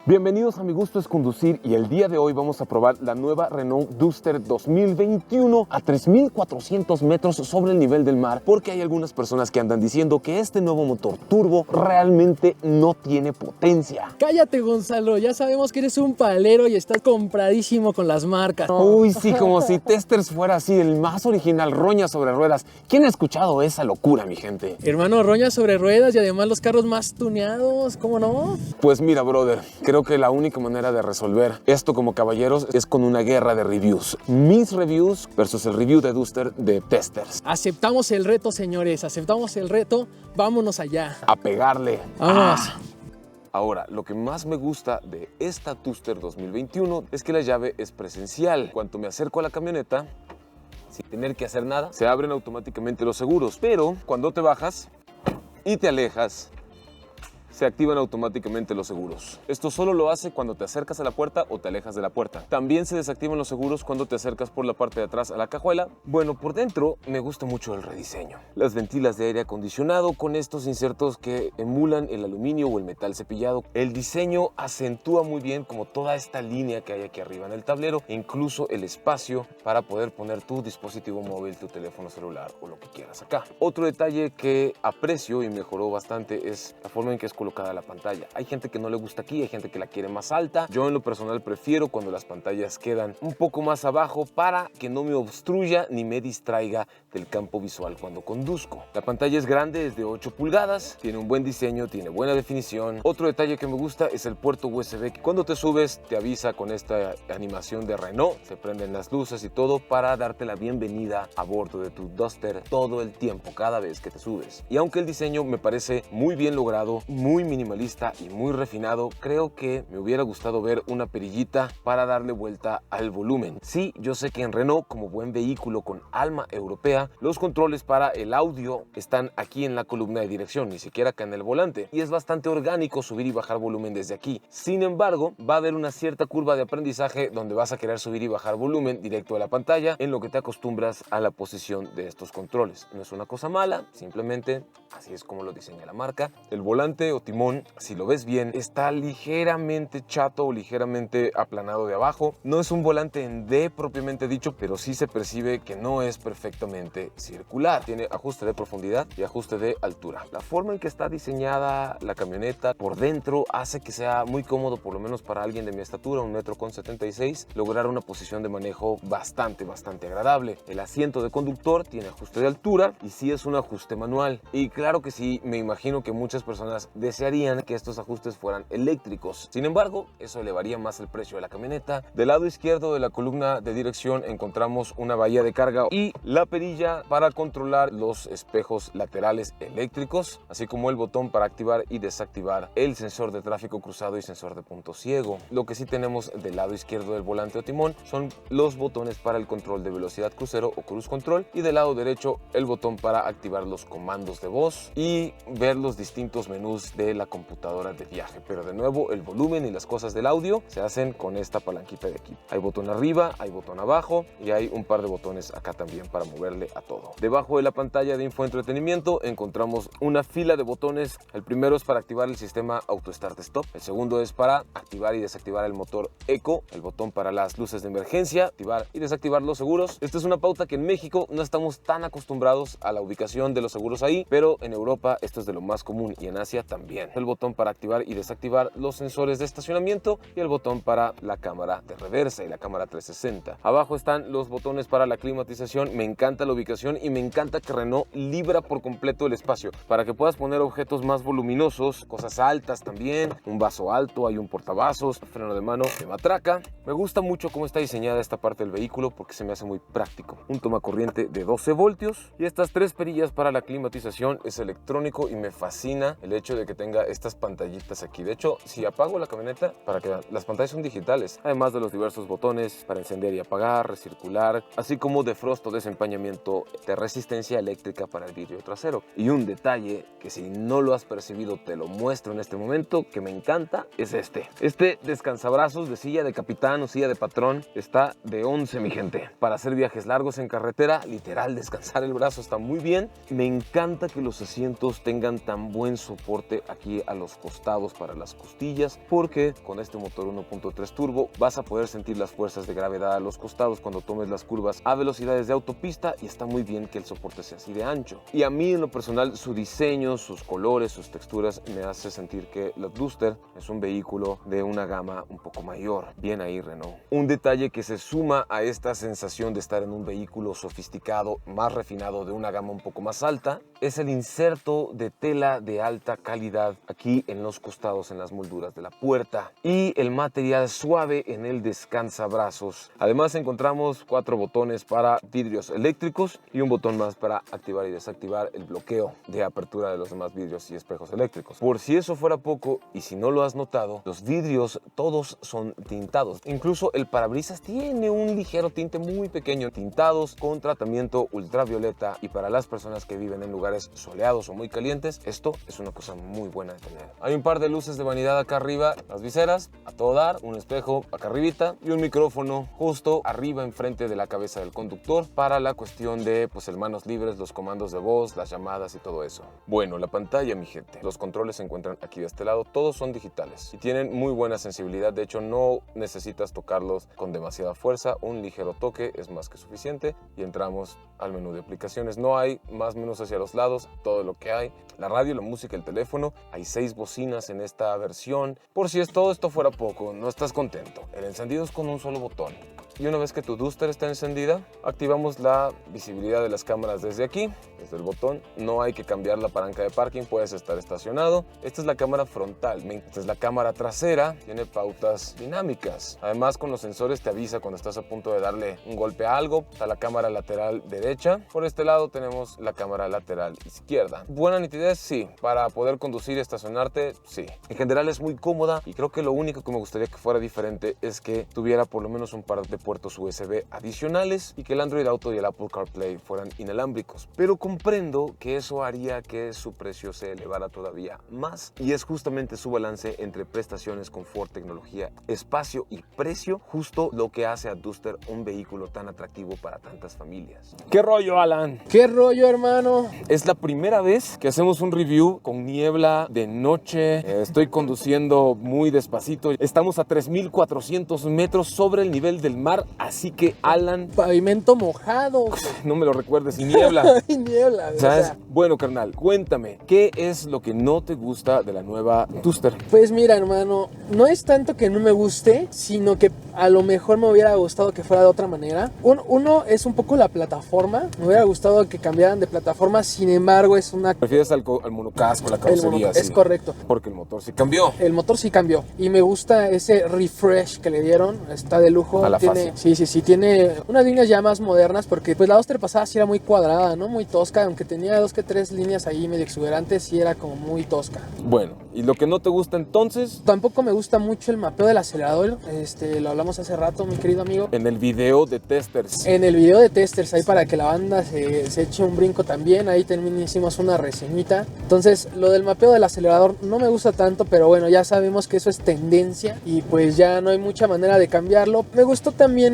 Bienvenidos a Mi Gusto es Conducir y el día de hoy vamos a probar la nueva Renault Duster 2021 a 3.400 metros sobre el nivel del mar, porque hay algunas personas que andan diciendo que este nuevo motor turbo realmente no tiene potencia. Cállate, Gonzalo, ya sabemos que eres un palero y estás compradísimo con las marcas. Uy, sí, como si Testers fuera así, el más original, roña sobre ruedas. ¿Quién ha escuchado esa locura, mi gente? Hermano, roña sobre ruedas y además los carros más tuneados, ¿cómo no? Pues mira, brother, creo que la única manera de resolver esto como caballeros es con una guerra de reviews. Mis reviews versus el review de Duster de Testers. Aceptamos el reto, señores, aceptamos el reto, vámonos allá. A pegarle. Vamos. Ahora, lo que más me gusta de esta Duster 2021 es que la llave es presencial. Cuando me acerco a la camioneta, sin tener que hacer nada, se abren automáticamente los seguros. Pero cuando te bajas y te alejas, se activan automáticamente los seguros. Esto solo lo hace cuando te acercas a la puerta o te alejas de la puerta. También se desactivan los seguros cuando te acercas por la parte de atrás a la cajuela. Bueno, por dentro me gusta mucho el rediseño. Las ventilas de aire acondicionado con estos insertos que emulan el aluminio o el metal cepillado. El diseño acentúa muy bien como toda esta línea que hay aquí arriba en el tablero e incluso el espacio para poder poner tu dispositivo móvil, tu teléfono celular o lo que quieras acá. Otro detalle que aprecio y mejoró bastante es la forma en que es colocada la pantalla. Hay gente que no le gusta aquí, hay gente que la quiere más alta. Yo en lo personal prefiero cuando las pantallas quedan un poco más abajo para que no me obstruya ni me distraiga del campo visual cuando conduzco. La pantalla es grande, es de 8 pulgadas, tiene un buen diseño, tiene buena definición. Otro detalle que me gusta es el puerto USB, que cuando te subes te avisa con esta animación de Renault, se prenden las luces y todo para darte la bienvenida a bordo de tu Duster todo el tiempo, cada vez que te subes. Y aunque el diseño me parece muy bien logrado, muy minimalista y muy refinado, creo que me hubiera gustado ver una perillita para darle vuelta al volumen. Sí, yo sé que en Renault, como buen vehículo con alma europea, los controles para el audio están aquí en la columna de dirección, ni siquiera acá en el volante, y es bastante orgánico subir y bajar volumen desde aquí. Sin embargo, va a haber una cierta curva de aprendizaje donde vas a querer subir y bajar volumen directo a la pantalla, en lo que te acostumbras a la posición de estos controles. No es una cosa mala, simplemente así es como lo diseña la marca. El volante o timón, si lo ves bien, está ligeramente chato o ligeramente aplanado de abajo. No es un volante en D propiamente dicho, pero sí se percibe que no es perfectamente circular. Tiene ajuste de profundidad y ajuste de altura. La forma en que está diseñada la camioneta por dentro hace que sea muy cómodo, por lo menos para alguien de mi estatura, 1,76 m, lograr una posición de manejo bastante agradable. El asiento de conductor tiene ajuste de altura y sí es un ajuste manual. Y claro que sí, me imagino que muchas personas desearían que estos ajustes fueran eléctricos. Sin embargo, eso elevaría más el precio de la camioneta. Del lado izquierdo de la columna de dirección encontramos una bahía de carga y la perilla para controlar los espejos laterales eléctricos, así como el botón para activar y desactivar el sensor de tráfico cruzado y sensor de punto ciego. Lo que sí tenemos del lado izquierdo del volante o timón son los botones para el control de velocidad crucero o cruise control, y del lado derecho el botón para activar los comandos de voz y ver los distintos menús de la computadora de viaje. Pero de nuevo, el volumen y las cosas del audio se hacen con esta palanquita de aquí. Hay botón arriba, hay botón abajo y hay un par de botones acá también para moverle a todo. Debajo de la pantalla de infoentretenimiento encontramos una fila de botones. El primero es para activar el sistema Auto Start Stop. El segundo es para activar y desactivar el motor Eco. El botón para las luces de emergencia, activar y desactivar los seguros. Esta es una pauta que en México no estamos tan acostumbrados a la ubicación de los seguros ahí, pero en Europa esto es de lo más común y en Asia también. El botón para activar y desactivar los sensores de estacionamiento y el botón para la cámara de reversa y la cámara 360. Abajo están los botones para la climatización. Me encanta la ubicación y me encanta que Renault libra por completo el espacio para que puedas poner objetos más voluminosos, cosas altas también, un vaso alto, hay un portavasos, freno de mano, de matraca. Me gusta mucho cómo está diseñada esta parte del vehículo porque se me hace muy práctico. Un tomacorriente de 12 voltios y estas tres perillas para la climatización. Es electrónico y me fascina el hecho de que tenga estas pantallitas aquí. De hecho, si apago la camioneta, para que vean, las pantallas son digitales, además de los diversos botones para encender y apagar, recircular, así como defrost o desempañamiento punto de resistencia eléctrica para el vidrio trasero. Y un detalle que si no lo has percibido te lo muestro en este momento, que me encanta, es este descansabrazos de silla de capitán o silla de patrón. Está de 11, mi gente. Para hacer viajes largos en carretera, literal, descansar el brazo está muy bien. Me encanta que los asientos tengan tan buen soporte aquí a los costados para las costillas, porque con este motor 1.3 turbo vas a poder sentir las fuerzas de gravedad a los costados cuando tomes las curvas a velocidades de autopista, y está muy bien que el soporte sea así de ancho. Y a mí en lo personal su diseño, sus colores, sus texturas me hace sentir que la Duster es un vehículo de una gama un poco mayor. Bien ahí, Renault. Un detalle que se suma a esta sensación de estar en un vehículo sofisticado, más refinado, de una gama un poco más alta, es el inserto de tela de alta calidad aquí en los costados, en las molduras de la puerta, y el material suave en el descansabrazos. Además encontramos 4 botones para vidrios eléctricos y un botón más para activar y desactivar el bloqueo de apertura de los demás vidrios y espejos eléctricos. Por si eso fuera poco, y si no lo has notado, los vidrios todos son tintados. Incluso el parabrisas tiene un ligero tinte muy pequeño, tintados con tratamiento ultravioleta, y para las personas que viven en lugares soleados o muy calientes, esto es una cosa muy buena de tener. Hay un par de luces de vanidad acá arriba, las viseras a todo dar, un espejo acá arribita y un micrófono justo arriba enfrente de la cabeza del conductor para la cuestión de el manos libres, los comandos de voz, las llamadas y todo eso. Bueno, la pantalla, mi gente, los controles se encuentran aquí de este lado, todos son digitales y tienen muy buena sensibilidad. De hecho, no necesitas tocarlos con demasiada fuerza, un ligero toque es más que suficiente, y entramos al menú de aplicaciones. No hay más menús hacia los lados, todo lo que hay: la radio, la música, el teléfono. Hay 6 bocinas en esta versión. Por si todo esto fuera poco, no estás contento, el encendido es con un solo botón. Y una vez que tu Duster está encendida, activamos la visibilidad de las cámaras desde aquí, desde el botón. No hay que cambiar la palanca de parking, puedes estar estacionado. Esta es la cámara frontal. Esta es la cámara trasera, tiene pautas dinámicas. Además, con los sensores te avisa cuando estás a punto de darle un golpe a algo. Está la cámara lateral derecha. Por este lado tenemos la cámara lateral izquierda. Buena nitidez, sí. Para poder conducir y estacionarte, sí. En general es muy cómoda, y creo que lo único que me gustaría que fuera diferente es que tuviera por lo menos un par de puertos USB adicionales y que el Android Auto y el Apple CarPlay fueran inalámbricos. Pero comprendo que eso haría que su precio se elevara todavía más, y es justamente su balance entre prestaciones, confort, tecnología, espacio y precio justo lo que hace a Duster un vehículo tan atractivo para tantas familias. ¿Qué rollo, Alan? ¿Qué rollo, hermano? Es la primera vez que hacemos un review con niebla de noche. Estoy conduciendo muy despacito. Estamos a 3.400 metros sobre el nivel del mar, así que, Alan... Pavimento mojado. No me lo recuerdes, y niebla. Ay, niebla. ¿Sabes? O sea, bueno, carnal, cuéntame, ¿qué es lo que no te gusta de la nueva Duster? pues mira, hermano, no es tanto que no me guste, sino que a lo mejor me hubiera gustado que fuera de otra manera. Uno es un poco la plataforma. Me hubiera gustado que cambiaran de plataforma, sin embargo es una... ¿Prefieres al monocasco, la carrocería? Es correcto. Porque el motor sí cambió. El motor sí cambió y me gusta ese refresh que le dieron, está de lujo. A la fase. Sí, tiene unas líneas ya más modernas, porque pues la Duster pasada sí era muy cuadrada, ¿no? Muy tosca, aunque tenía 2 que 3 líneas ahí medio exuberantes, sí era como muy tosca. Bueno, ¿y lo que no te gusta entonces? Tampoco me gusta mucho el mapeo del acelerador, lo hablamos hace rato, mi querido amigo. En el video de testers. En el video de testers, ahí para que la banda se eche un brinco también, ahí también hicimos una reseñita. Entonces, lo del mapeo del acelerador no me gusta tanto, pero bueno, ya sabemos que eso es tendencia y pues ya no hay mucha manera de cambiarlo. Me gustó también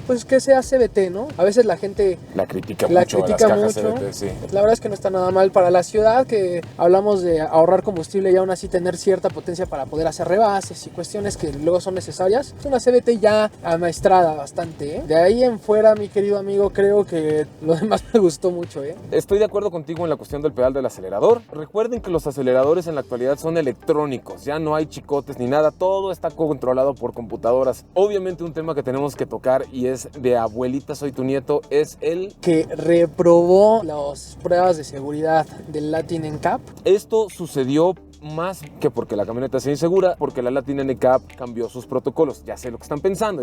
pues que sea CVT, ¿no? A veces la gente la critica mucho a las cajas CVT, sí. La verdad es que no está nada mal para la ciudad, que hablamos de ahorrar combustible y aún así tener cierta potencia para poder hacer rebases y cuestiones que luego son necesarias. Es una CVT ya amaestrada bastante, ¿eh? De ahí en fuera, mi querido amigo, creo que lo demás me gustó mucho, ¿eh? Estoy de acuerdo contigo en la cuestión del pedal del acelerador. Recuerden que los aceleradores en la actualidad son electrónicos, ya no hay chicotes ni nada, todo está controlado por computadoras. Obviamente un tema que tenemos que tocar, y es de abuelita soy tu nieto, es el que reprobó las pruebas de seguridad del Latin NCAP. Esto sucedió más que porque la camioneta sea insegura, porque la Latin NCAP cambió sus protocolos. Ya sé lo que están pensando,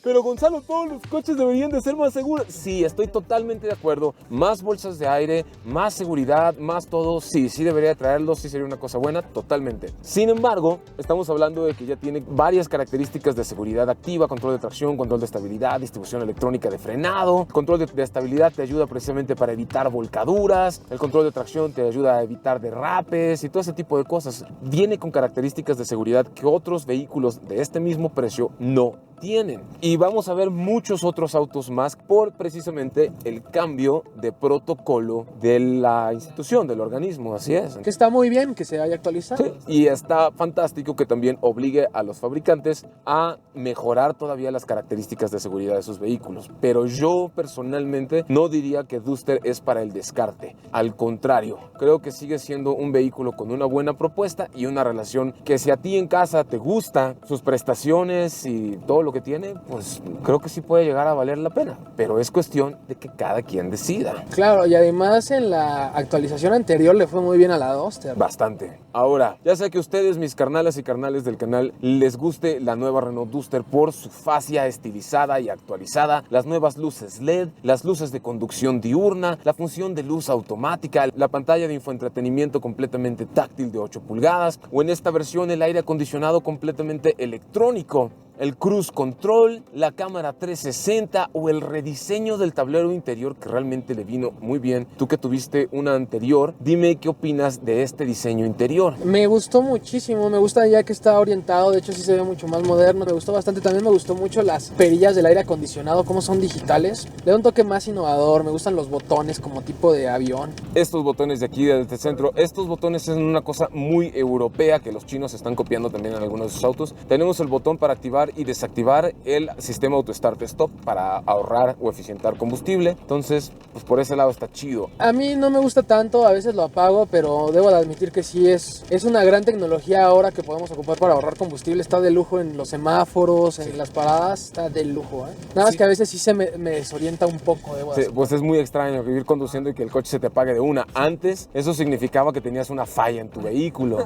pero Gonzalo, todos los coches deberían de ser más seguros. Sí, estoy totalmente de acuerdo. Más bolsas de aire, más seguridad, más todo. Sí debería traerlos, sí sería una cosa buena, totalmente. Sin embargo, estamos hablando de que ya tiene varias características de seguridad activa: control de tracción, control de estabilidad, distribución electrónica de frenado. Control de estabilidad te ayuda precisamente para evitar volcaduras. El control de tracción te ayuda a evitar derrapes y todo ese tipo de cosas. Viene con características de seguridad que otros vehículos de este mismo precio no tienen. Y vamos a ver muchos otros autos más por precisamente el cambio de protocolo de la institución, del organismo, así es. Que está muy bien que se haya actualizado. Sí, y está fantástico que también obligue a los fabricantes a mejorar todavía las características de seguridad de sus vehículos. Pero yo personalmente no diría que Duster es para el descarte. Al contrario, creo que sigue siendo un vehículo con una buena propuesta y una relación que, si a ti en casa te gusta sus prestaciones y todo lo que tiene, pues creo que sí puede llegar a valer la pena, pero es cuestión de que cada quien decida. Claro, y además en la actualización anterior le fue muy bien a la Duster. Bastante. Ahora, ya sé que a ustedes, mis carnalas y carnales del canal, les guste la nueva Renault Duster por su fascia estilizada y actualizada, las nuevas luces LED, las luces de conducción diurna, la función de luz automática, la pantalla de infoentretenimiento completamente táctil de 8 pulgadas, o en esta versión el aire acondicionado completamente electrónico, el cruise control, la cámara 360 o el rediseño del tablero interior, que realmente le vino muy bien. Tú que tuviste una anterior, dime qué opinas de este diseño interior. Me gustó muchísimo, me gusta ya que está orientado, de hecho sí se ve mucho más moderno, me gustó bastante. También me gustó mucho las perillas del aire acondicionado, cómo son digitales, le da un toque más innovador. Me gustan los botones como tipo de avión. Estos botones de aquí desde el centro, estos botones son una cosa muy europea que los chinos están copiando también en algunos de sus autos. Tenemos el botón para activar y desactivar el sistema Auto Start Stop para ahorrar o eficientar combustible. Entonces, pues por ese lado está chido. A mí no me gusta tanto, a veces lo apago, pero debo de admitir que sí es una gran tecnología ahora que podemos ocupar para ahorrar combustible. Está de lujo en los semáforos, en las paradas, está de lujo, ¿eh? Nada más que a veces sí me desorienta un poco, debo de pues es muy extraño vivir conduciendo y que el coche se te apague de una. Antes, eso significaba que tenías una falla en tu vehículo,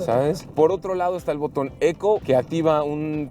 ¿sabes? Por otro lado está el botón Eco, que activa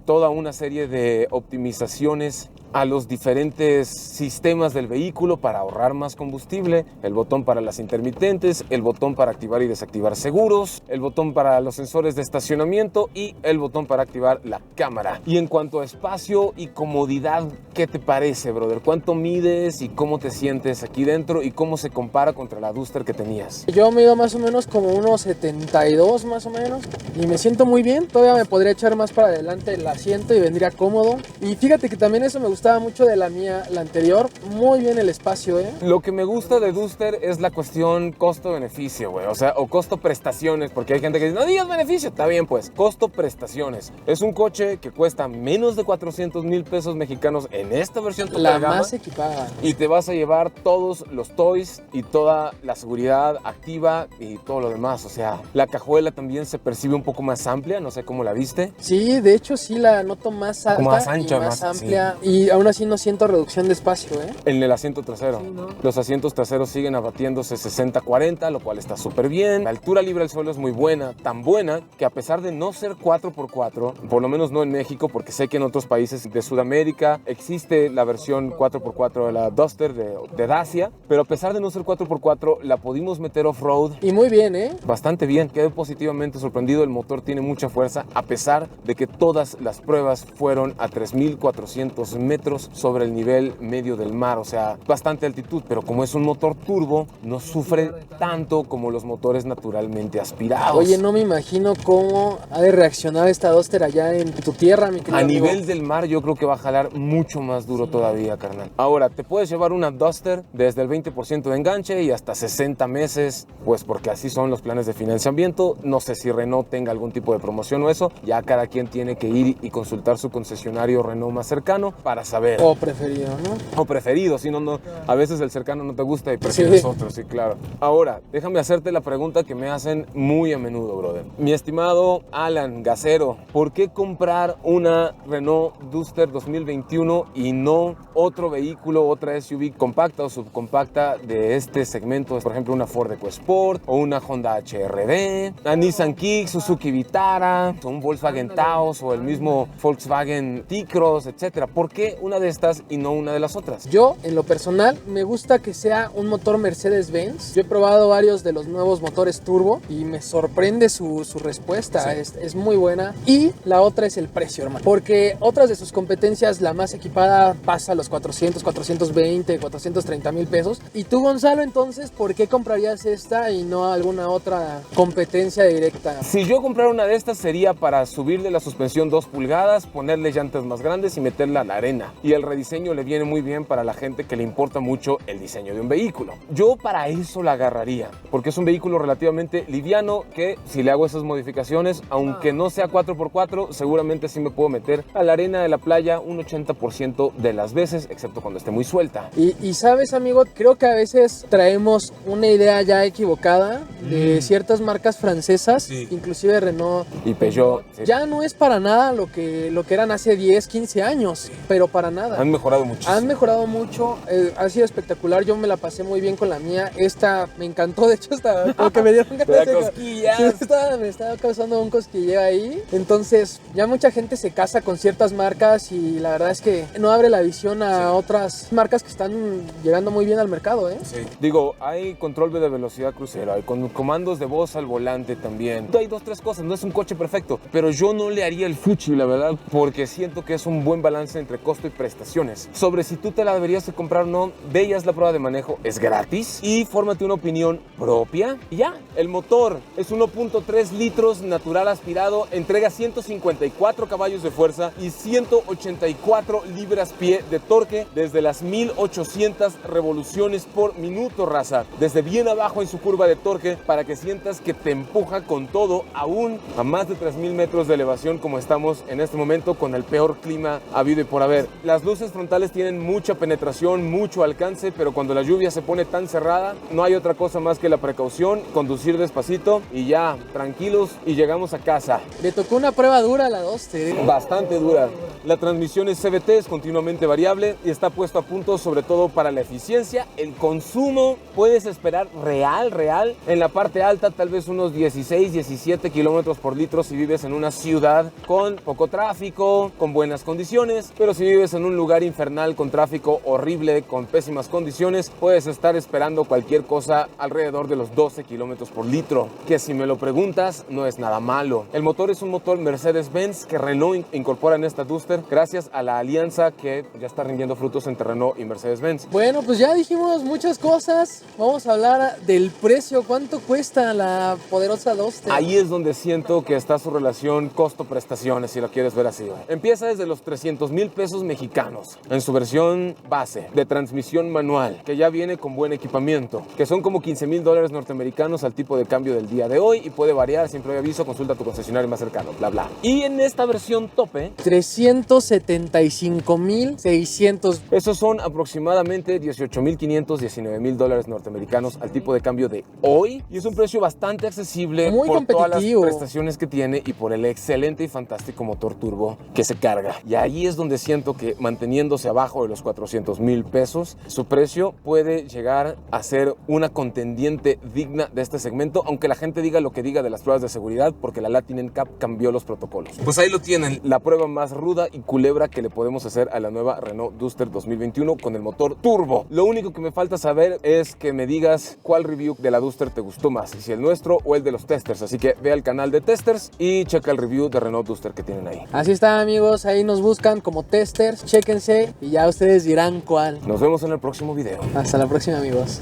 toda una serie de optimizaciones a los diferentes sistemas del vehículo para ahorrar más combustible, el botón para las intermitentes, el botón para activar y desactivar seguros, el botón para los sensores de estacionamiento y el botón para activar la cámara. Y en cuanto a espacio y comodidad, ¿qué te parece, brother? ¿Cuánto mides y cómo te sientes aquí dentro y cómo se compara contra la Duster que tenías? Yo mido más o menos como unos 72 más o menos y me siento muy bien. Todavía me podría echar más para adelante el asiento y vendría cómodo. Y fíjate que también eso me gustaba mucho de la mía, la anterior. Muy bien el espacio, ¿eh? Lo que me gusta de Duster es la cuestión costo-beneficio, güey. O sea, o costo-prestaciones, porque hay gente que dice, no digas beneficio. Está bien, pues, costo-prestaciones. Es un coche que cuesta menos de 400,000 pesos mexicanos en esta versión total la gama, más equipada. y te vas a llevar todos los toys y toda la seguridad activa y todo lo demás. O sea, la cajuela también se percibe un poco más amplia. No sé cómo la viste. Sí, de hecho sí la noto más alta, más ancha, y más amplia. Sí. Y aún así no siento reducción de espacio, ¿eh? En el asiento trasero. Sí, ¿no? Los asientos traseros siguen abatiéndose 60-40, lo cual está súper bien. La altura libre al suelo es muy buena, tan buena que a pesar de no ser 4x4, por lo menos no en México, porque sé que en otros países de Sudamérica existe la versión 4x4 de la Duster de Dacia, pero a pesar de no ser 4x4, la pudimos meter off-road. Y muy bien, ¿eh? Bastante bien, quedé positivamente sorprendido. El motor tiene mucha fuerza, a pesar de que todas las pruebas fueron a 3,400 metros sobre el nivel medio del mar, o sea, bastante altitud, pero como es un motor turbo, no sufre tanto como los motores naturalmente aspirados. Oye, no me imagino cómo ha de reaccionar esta Duster allá en tu tierra, mi querido A amigo. nivel del mar yo creo que va a jalar mucho más duro todavía, carnal. Ahora, te puedes llevar una Duster desde el 20% de enganche y hasta 60 meses, pues porque así son los planes de financiamiento. No sé si Renault tenga algún tipo de promoción o eso, ya cada quien tiene que ir y consultar su concesionario Renault más cercano para a saber. O preferido, ¿no? O preferido, si no, no, a veces el cercano no te gusta y prefieres otro, sí, claro. Ahora, déjame hacerte la pregunta que me hacen muy a menudo, brother. Mi estimado Alan Gasero, ¿por qué comprar una Renault Duster 2021 y no otro vehículo, otra SUV compacta o subcompacta de este segmento? Por ejemplo, una Ford EcoSport o una Honda HR-V, una Nissan Kicks, Suzuki Vitara, un Volkswagen Taos o el mismo Volkswagen T-Cross, etcétera. ¿Por qué una de estas y no una de las otras? Yo, en lo personal, me gusta que sea un motor Mercedes-Benz. Yo he probado varios de los nuevos motores turbo y me sorprende su respuesta. Sí. Es muy buena. Y la otra es el precio, hermano. Porque otras de sus competencias, la más equipada pasa a los 400, 420, 430 mil pesos. Y tú, Gonzalo, entonces, ¿por qué comprarías esta y no alguna otra competencia directa? Si yo comprara una de estas sería para subirle la suspensión 2 pulgadas, ponerle llantas más grandes y meterla a la arena. Y el rediseño le viene muy bien para la gente que le importa mucho el diseño de un vehículo. Yo para eso la agarraría, porque es un vehículo relativamente liviano que si le hago esas modificaciones, aunque no sea 4x4, seguramente sí me puedo meter a la arena de la playa un 80% de las veces, excepto cuando esté muy suelta. Y sabes, amigo, creo que a veces traemos una idea ya equivocada de ciertas marcas francesas, inclusive Renault y Peugeot. Sí. Ya no es para nada lo que eran hace 10, 15 años, pero para nada. Han mejorado muchísimo. Han mejorado mucho, ha sido espectacular, yo me la pasé muy bien con la mía, esta me encantó, de hecho hasta como que me dieron ganas de cosquillas. Sí, me estaba causando un cosquilleo ahí, entonces ya mucha gente se casa con ciertas marcas y la verdad es que no abre la visión a otras marcas que están llegando muy bien al mercado, ¿eh? Sí. Digo, hay control de velocidad crucero, hay comandos de voz al volante también. Hay 2, 3 cosas, no es un coche perfecto, pero yo no le haría el fuchi, la verdad, porque siento que es un buen balance entre costo y prestaciones. Sobre si tú te la deberías de comprar o no, veías la prueba de manejo, es gratis y fórmate una opinión propia y ya. El motor es 1.3 litros natural aspirado, entrega 154 caballos de fuerza y 184 libras-pie de torque desde las 1800 revoluciones por minuto, raza. Desde bien abajo en su curva de torque para que sientas que te empuja con todo, aún a más de 3000 metros de elevación como estamos en este momento con el peor clima habido y por haber. Las luces frontales tienen mucha penetración, mucho alcance, pero cuando la lluvia se pone tan cerrada, no hay otra cosa más que la precaución, conducir despacito y ya, tranquilos y llegamos a casa. Le tocó una prueba dura a la Duster. Bastante dura. La transmisión es CVT, es continuamente variable y está puesto a punto sobre todo para la eficiencia. El consumo puedes esperar real, en la parte alta tal vez unos 16, 17 kilómetros por litro si vives en una ciudad con poco tráfico, con buenas condiciones, pero si vives en un lugar infernal con tráfico horrible, con pésimas condiciones, puedes estar esperando cualquier cosa alrededor de los 12 kilómetros por litro, que si me lo preguntas no es nada malo. El motor es un motor Mercedes-Benz que Renault incorpora en esta Duster gracias a la alianza que ya está rindiendo frutos entre Renault y Mercedes-Benz. Bueno, pues ya dijimos muchas cosas, vamos a hablar del precio, ¿cuánto cuesta la poderosa Duster? Ahí es donde siento que está su relación costo-prestaciones, si lo quieres ver así. Empieza desde los 300,000 pesos mexicanos en su versión base de transmisión manual, que ya viene con buen equipamiento, que son como $15,000 norteamericanos al tipo de cambio del día de hoy y puede variar, siempre hay aviso, consulta a tu concesionario más cercano, bla bla. Y en esta versión tope, 375,600. Esos son aproximadamente 18,500, $19,000 norteamericanos al tipo de cambio de hoy y es un precio bastante accesible muy por todas las competitivo, prestaciones que tiene y por el excelente y fantástico motor turbo que se carga. Y ahí es donde siento que manteniéndose abajo de los 400,000 pesos, su precio puede llegar a ser una contendiente digna de este segmento, aunque la gente diga lo que diga de las pruebas de seguridad, porque la Latin NCAP cambió los protocolos. Pues ahí lo tienen, la prueba más ruda y culebra que le podemos hacer a la nueva Renault Duster 2021 con el motor turbo. Lo único que me falta saber es que me digas cuál review de la Duster te gustó más, si el nuestro o el de los testers, así que ve al canal de testers y checa el review de Renault Duster que tienen ahí. Así está, amigos, ahí nos buscan como testers, chéquense y ya ustedes dirán cuál. Nos vemos en el próximo video. Hasta la próxima, amigos.